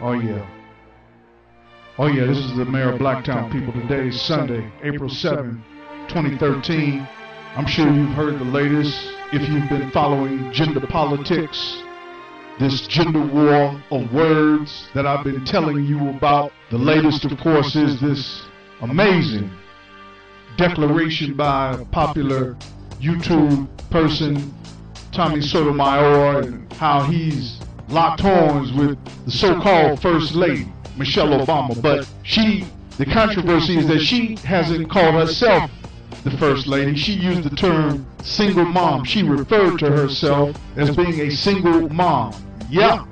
Oh yeah. Oh yeah, this is the Mayor of Blacktown, people. Today is Sunday, April 7, 2013. I'm sure you've heard the latest if you've been following gender politics, this gender war of words that I've been telling you about. The latest, of course, is this amazing declaration by a popular YouTube person, Tommy Sotomayor, and how he's locked horns with the so-called First Lady, Michelle Obama. But the controversy is that she hasn't called herself the First Lady. She used the term single mom. She referred to herself as being a single mom. Yeah.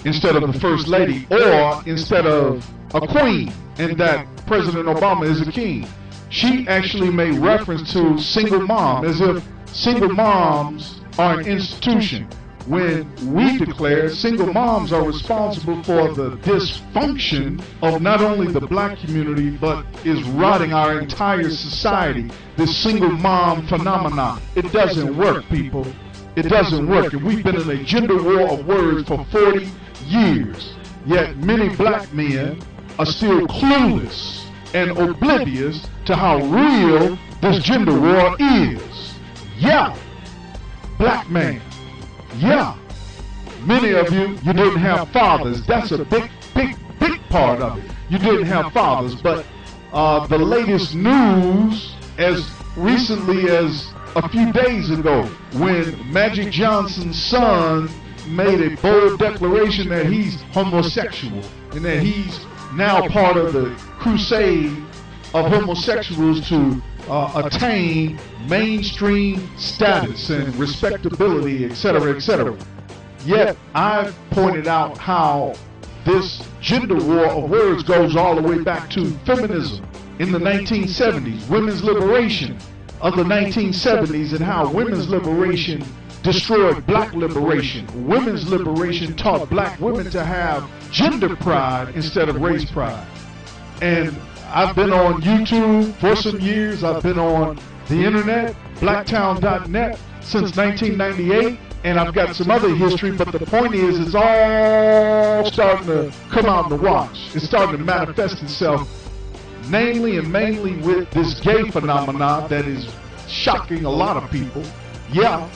Instead of the First Lady, or instead of a queen, and that President Obama is a king. She actually made reference to single mom as if single moms are an institution, when we declare single moms are responsible for the dysfunction of not only the black community, but is rotting our entire society. This single mom phenomenon. It doesn't work, people. It doesn't work. And we've been in a gender war of words for 40 years. Yet many black men are still clueless and oblivious to how real this gender war is. Yeah, black man. Yeah, many of you didn't have fathers. That's a big part of it. You didn't have fathers, but the latest news, as recently as a few days ago, when Magic Johnson's son made a bold declaration that he's homosexual and that he's now part of the crusade of homosexuals to attain mainstream status and respectability, etc., etc. Yet I've pointed out how this gender war of words goes all the way back to feminism in the 1970s, women's liberation of the 1970s, and how women's liberation destroyed black liberation. Women's liberation taught black women to have gender pride instead of race pride. And I've been on YouTube for some years. I've been on the internet, blacktown.net, since 1998, and I've got some other history, but the point is, it's all starting to come out in the wash. It's starting to manifest itself, namely and mainly with this gay phenomenon that is shocking a lot of people. Yeah,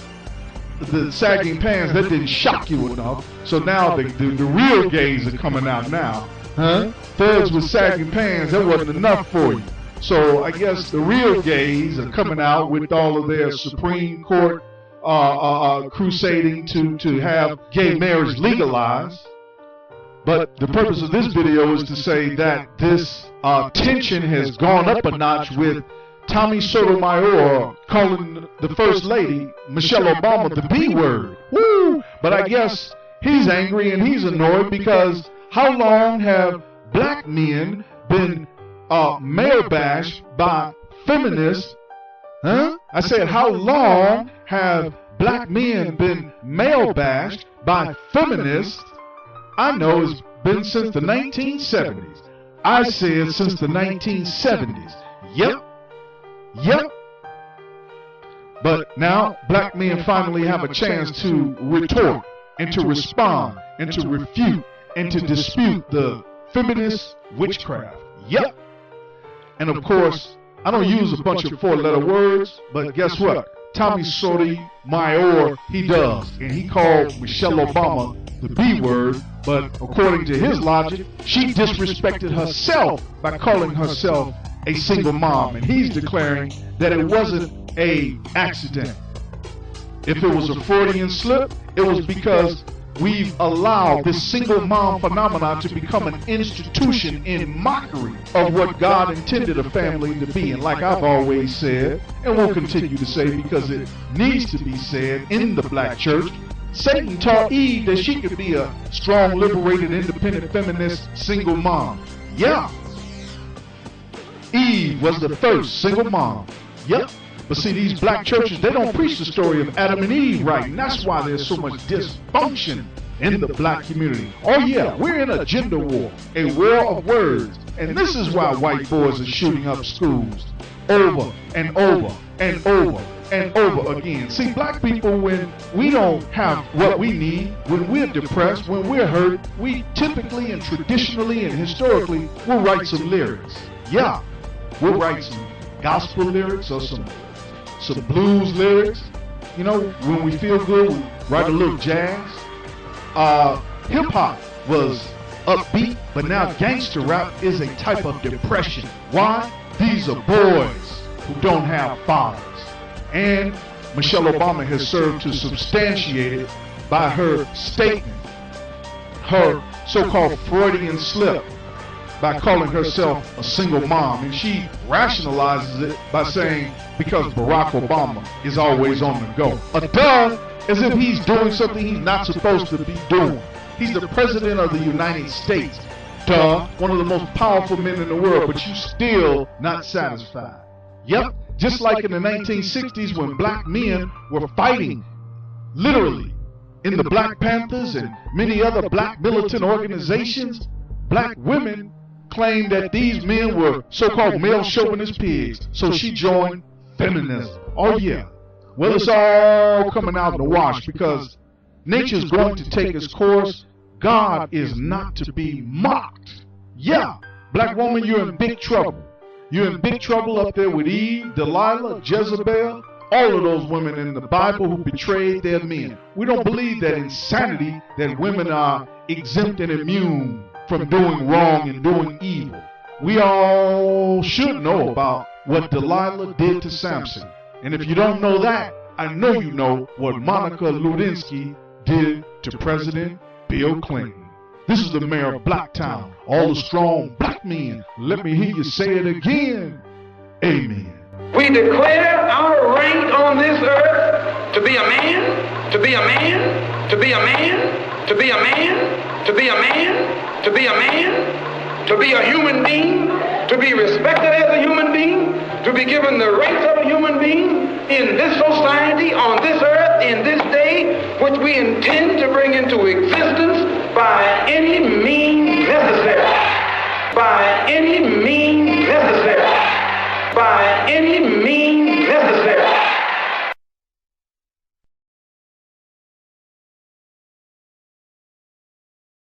the sagging pants, that didn't shock you enough, so now the real gays are coming out now. Huh? Thugs with sagging pants, that wasn't enough for you. So I guess the real gays are coming out with all of their Supreme Court crusading to have gay marriage legalized. But the purpose of this video is to say that this tension has gone up a notch with Tommy Sotomayor calling the First Lady, Michelle Obama, the B word. Woo! But I guess he's angry and he's annoyed because how long have black men been male bashed by feminists? Huh? I said, how long have black men been male bashed by feminists? I know it's been since the 1970s. I said since the 1970s. Yep. Yep. But now black men finally have a chance to retort and to respond and to refute and to dispute the feminist witchcraft. Yep. And of course, I don't use a bunch of four-letter words, but guess what? Tommy Sotomayor, he does. And he called Michelle Obama the B word, but according to his logic, she disrespected herself by calling herself a single mom. And he's declaring that it wasn't an accident. If it was a Freudian slip, it was because we've allowed this single mom phenomenon to become an institution in mockery of what God intended a family to be. And like I've always said, and will continue to say because it needs to be said in the black church, Satan taught Eve that she could be a strong, liberated, independent, feminist, single mom. Yeah. Eve was the first single mom. Yep. But see, these black churches, they don't preach the story of Adam and Eve right, and that's why there's so much dysfunction in the black community. Oh yeah, we're in a gender war, a war of words, and this is why white boys are shooting up schools over and over and over and over again. See, black people, when we don't have what we need, when we're depressed, when we're hurt, we typically and traditionally and historically will write some lyrics. Yeah, we'll write some gospel lyrics or some blues lyrics. You know, when we feel good, we write a little jazz. Hip-hop was upbeat, but now gangster rap is a type of depression. Why? These are boys who don't have fathers. And Michelle Obama has served to substantiate it by her statement, her so-called Freudian slip, by calling herself a single mom. And she rationalizes it by saying, because Barack Obama is always on the go. A duh, as if he's doing something he's not supposed to be doing. He's the president of the United States. Duh, one of the most powerful men in the world, but you still not satisfied. Yep, just like in the 1960s when black men were fighting, literally, in the Black Panthers and many other black militant organizations, black women claimed that these men were so-called male chauvinist pigs, so she joined feminism. Oh yeah. Well, it's all coming out in the wash because nature's going to take its course. God is not to be mocked. Yeah, black woman, you're in big trouble. You're in big trouble up there with Eve, Delilah, Jezebel, all of those women in the Bible who betrayed their men. We don't believe that insanity, that women are exempt and immune from doing wrong and doing evil. We all should know about what Delilah did to Samson. And if you don't know that, I know you know what Monica Lewinsky did to President Bill Clinton. This is the mayor of Blacktown. All the strong black men, let me hear you say it again. Amen. We declare our right on this earth to be a man, to be a man, to be a man, to be a man, to be a man, to be a man, to be a human being, to be respected as a human being, to be given the rights of a human being in this society, on this earth, in this day, which we intend to bring into existence by any means necessary. By any means necessary. By any means necessary.